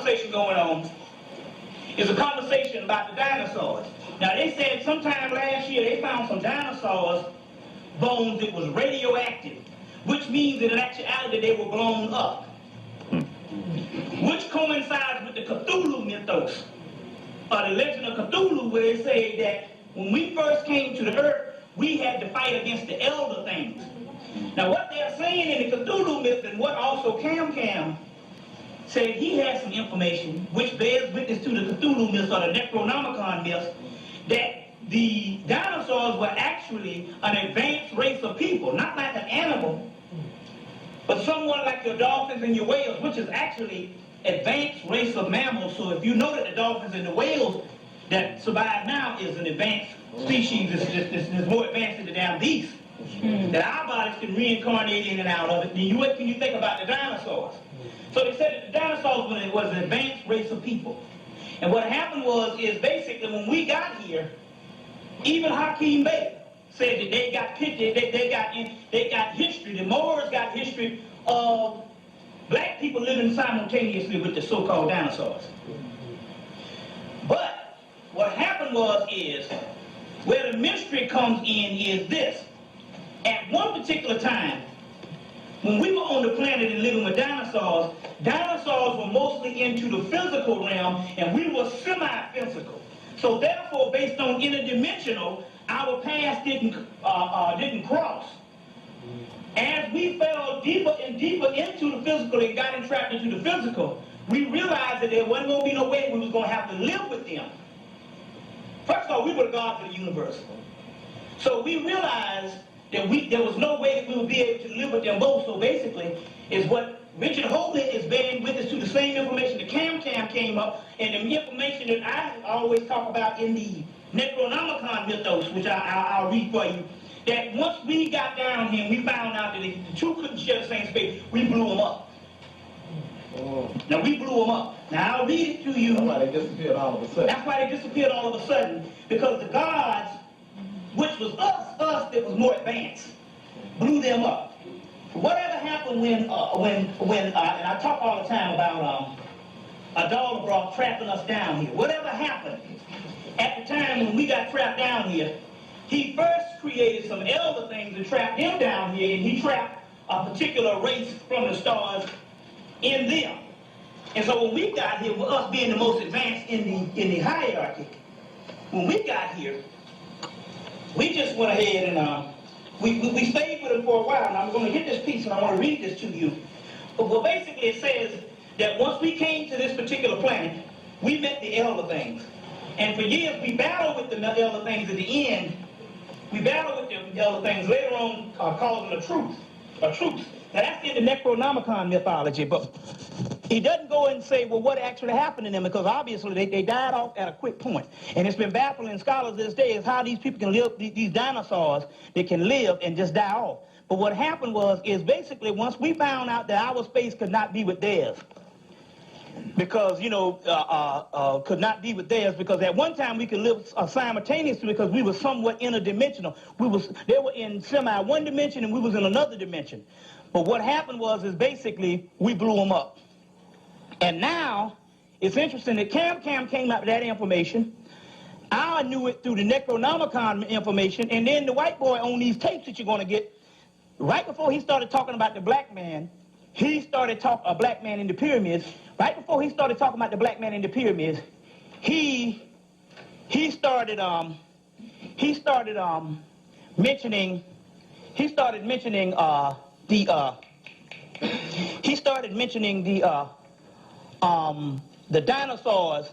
conversation going on is a conversation about the dinosaurs. Now, they said sometime last year they found some dinosaurs bones that was radioactive, which means that in actuality they were blown up, which coincides with the Cthulhu mythos, or the legend of Cthulhu, where they say that when we first came to the earth, we had to fight against the elder things. Now, what they're saying in the Cthulhu myth, and what also Cam said, he has some information which bears witness to the Cthulhu myth or the Necronomicon myth, that the dinosaurs were actually an advanced race of people, not like an animal, but somewhat like your dolphins and your whales, which is actually advanced race of mammals. So if you know that the dolphins and the whales that survive now is an advanced species, is more advanced than the damn beasts, that our bodies can reincarnate in and out of it, then what can you think about the dinosaurs? So they said that the dinosaurs was an advanced race of people. And what happened is basically when we got here, even Hakeem Bey said that they got history, the Moors got history of black people living simultaneously with the so-called dinosaurs. But what happened is where the mystery comes in is this. At one particular time, when we were on the planet and living with dinosaurs, dinosaurs were mostly into the physical realm, and we were semi-physical. So therefore, based on interdimensional, our paths didn't cross. As we fell deeper and deeper into the physical and got entrapped into the physical, we realized that there wasn't going to be no way we was going to have to live with them. First of all, we were the gods of the universe. So we realized that there was no way that we would be able to live with them both. So basically, is what Richard Hogan is bearing witness to the same information that Cam came up, and the information that I always talk about in the Necronomicon mythos, which I'll read for you, that once we got down here and we found out that the two couldn't share the same space, we blew them up. Now, we blew them up. Now, I'll read it to you. That's why they disappeared all of a sudden. That's why they disappeared all of a sudden, because the gods, which was us that was more advanced, blew them up. Whatever happened when and I talk all the time about Adalabroth trapping us down here. Whatever happened at the time when we got trapped down here, he first created some elder things and trapped them down here, and he trapped a particular race from the stars in them. And so when we got here, with us being the most advanced in the hierarchy, when we got here, we just went ahead and we stayed with him for a while. And I'm going to get this piece and I want to read this to you. But well, basically it says that once we came to this particular planet, we met the elder things. And for years we battled with the elder things. At the end, we battled with the elder things. Later on, calling them a truth. Now that's in the Necronomicon mythology, but he doesn't go and say, well, what actually happened to them, because obviously they died off at a quick point. And it's been baffling scholars this day is how these people can live, these dinosaurs, they can live and just die off. But what happened is basically once we found out that our space could not be with theirs, because, could not be with theirs, because at one time we could live simultaneously because we were somewhat interdimensional. They were in one dimension and we was in another dimension. But what happened is basically we blew them up. And now, it's interesting that Cam came out with that information. I knew it through the Necronomicon information, and then the white boy on these tapes that you're going to get, right before he started talking about the black man, he started talking a black man in the pyramids. Right before he started talking about the black man in the pyramids, he started mentioning the dinosaurs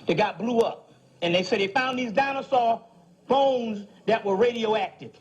that got blew up. And they said they found these dinosaur bones that were radioactive.